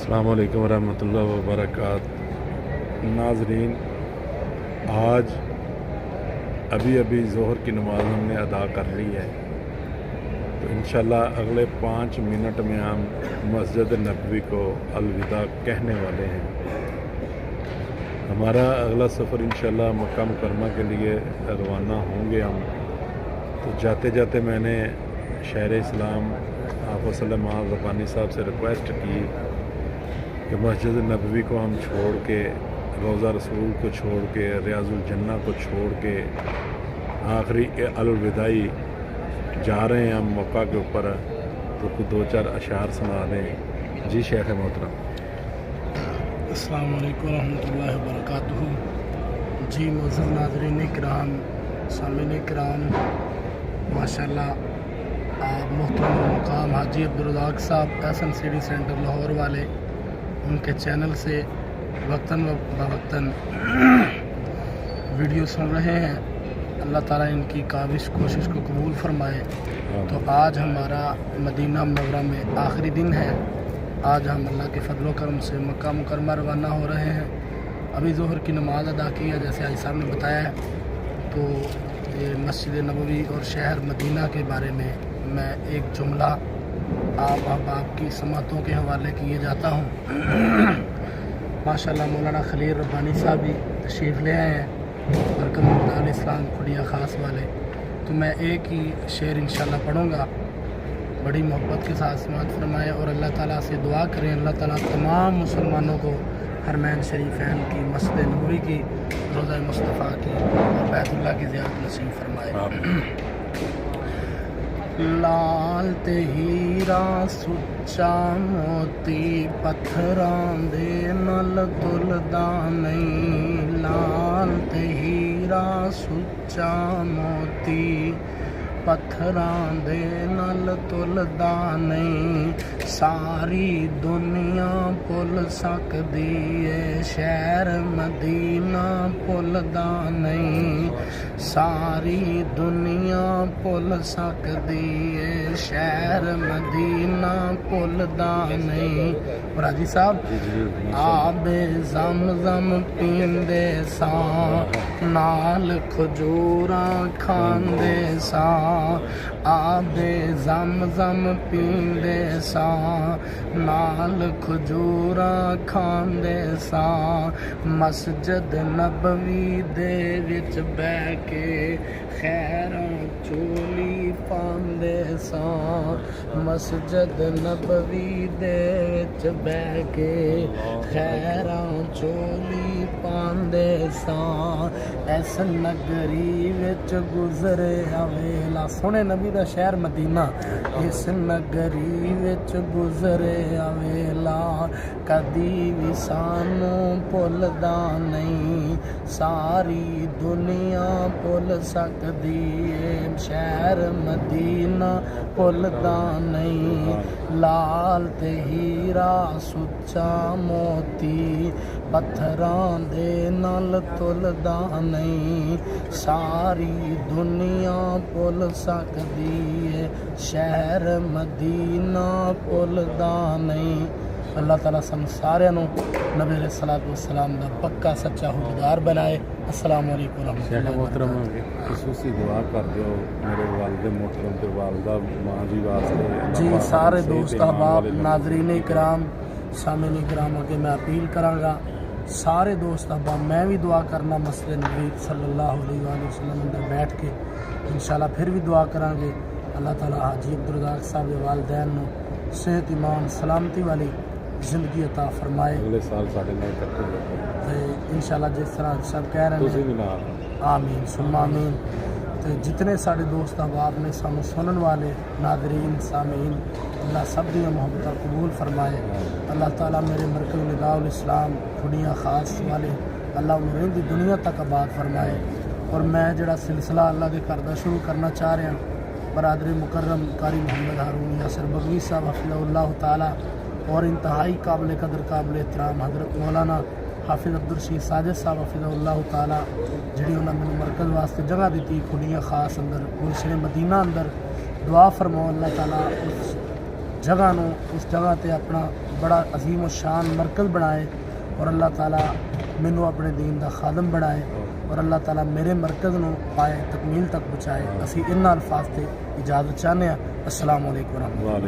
अस्सलाम वालेकुम रहमतुल्लाहि व बरकातहू। नाज़रीन, आज अभी ज़ोहर की नमाज़ हमने अदा कर ली है, तो इंशाल्लाह अगले 5 मिनट में हम मस्जिद नबवी को अलविदा कहने वाले हैं। हमारा अगला सफ़र इंशाल्लाह मक्का मुकरमा के लिए रवाना होंगे हम। तो जाते जाते मैंने शहर इस्लाम हाफ़िज़ सल्लल्लाहु रब्बानी साहब से रिक्वेस्ट की कि मस्जिद नबवी को हम छोड़ के, रोज़ा रसूल को छोड़ के, रियाजुल जन्ना को छोड़ के आखिरी अलविदाई जा रहे हैं हम मक्का के ऊपर, तो कुछ 2-4 अशार सुना दें। जी शेख मोहतरम। अस्सलाम वालेकुम रहमतुल्लाहि व बरकातहू। जी मुअज़्ज़ज़ नाज़रीन किराम, सामीन किराम, माशाल्लाह आप मोहतरम मकाम हाजी अब्दुर्रज़ाक साहब SNCD सेंटर लाहौर वाले, उनके चैनल से वक्तन बवक्तन वीडियो सुन रहे हैं। अल्लाह ताला इनकी काविश कोशिश को कबूल फरमाए। तो आज हमारा मदीना मुनव्वरा में आखिरी दिन है। आज हम अल्लाह के फजल करम से मक्का मुकरमा रवाना हो रहे हैं। अभी ज़ोहर की नमाज़ अदा की है, जैसे आज साहब ने बताया है। तो ये मस्जिद नबवी और शहर मदीना के बारे में मैं एक जुमला आपकी समातों के हवाले किए जाता हूँ। माशाल्लाह मौलाना खलील रब्बानी साहब भी तशरीफ़ ले आए हैं, बरकत इस्लाम खुड़िया ख़ास वाले। तो मैं एक ही शेर इंशाल्लाह पढ़ूँगा। बड़ी मोहब्बत के साथ समाअत फरमाए और अल्लाह ताला से दुआ करें, अल्लाह ताला तमाम मुसलमानों को हरमैन शरीफैन की, मस्जिद नबवी की, रोज़ा मुस्तफ़ा की और बैतुल्लाह की ज़ियारत नसीब फरमाए। लाल ते हीरा सुच्चा मोती, पत्थरां दे नल तुलदा नहीं। लाल ते हीरा सुच्चा मोती, पत्थरां दे नल तुलदा नहीं। सारी दुनिया भुल सकदी है, शहर मदीना भुलदा नहीं। सारी दुनिया भुल सकदी है, शहर मदीना भुलदा नहीं। और हाजी साहब, आबे ज़म-ज़म पींदे सां, नाल खजूरां खांदे सां। आबे ज़म-ज़म पींदे सां, नाल खजूरां खांदे सां। मस्जिद नबवी दे विच बैठ के खैरां चोली पांदे सां। मस्जिद नबवी दे विच बैठ के खैरां चोली पांदे सां। इस नगरी विच गुजरे वेला, सोने नबी दा शहर मदीना, इस नगरी विच गुजरे वेला, कदी भी सानू भुलदा नहीं। सारी दुनिया भुल सकदी है, शहर मदीना भुलदा नहीं। लाल ते हीरा सुच्चा मोती, पत्थरां दे नल तुलदा नहीं। सारी दुनिया भुल सकदी है, शहर मदीना भुलदा नहीं। अल्लाह ताला सानू सारिਆਂ ਨੂੰ नबी अलैहिस्सलातु वस्सलाम दा पक्का सच्चा हुबदार बनाए। अस्सलाम वालेकुम शेख मोहतरम, खसूसी दुआ कर दो मेरे वालिद मोहतरम ते वालिदा माँ जी वास्ते। जी सारे दोस्त अहबाब, नाज़रीन इकराम, सामीन इकराम के मैं अपील कराँगा, सारे दोस्त अहबाब, मैं भी दुआ करना मस्जिद नबी सल्लल्लाहु अलैहि वसल्लम अंदर बैठ के इंशाल्लाह फिर भी दुआ करांगे। अल्लाह ताला हाजी अब्दुर्रज़ाक साहब के वालिदैन नूं सेहत, ईमान, सलामती वाली जिंदगी अता फरमाए। अगले साल साढ़े नाल इकट्ठे इंशाल्लाह जिस तरह सब कह रहे हैं, आमीन सुम्मा आमीन। तो जितने सारे दोस्त अहबाब ने सानू सुनने वाले नाज़रीन सामीन, अल्लाह सब दी मोहब्बत कबूल फरमाए। अल्लाह ताला मेरे मरकज़ निगाहुल इस्लाम खुड़िया ख़ास वाले, अल्लाह उन्हें दी दुनिया तक आबाद फरमाए। और मैं जड़ा सिलसिला अल्लाह के घर दा शुरू करना चाह रहा, बरादरी मुकर्रम कारी मोहम्मद हारून यासिर बगवी साहब हफ़िज़हुल्लाह ताला और इंतहाई काबिल कदर काबिल एहतराम हज़रत मौलाना हाफिज़ अब्दुल रशीद साजिद साहब हफ़िज़हुल्लाह ताला, जिहड़ी उन्होंने मैंने मरकज़ वास्ते जगह दी खुड़िया खास अंदर गुलशन मदीना अंदर। दुआ फरमाओ अल्लाह ताला उस जगह नूं, उस जगह ते अपना بڑا عظیم و شان مرکز بنائے اور اللہ تعالیٰ مینوں اپنے دین دا خادم بنائے اور اللہ تعالیٰ میرے مرکز نو پائے تکمیل تک پہنچائے. اسی ان الفاظ تے اجازت چاہنے ہیں. السلام علیکم ورحمۃ اللہ.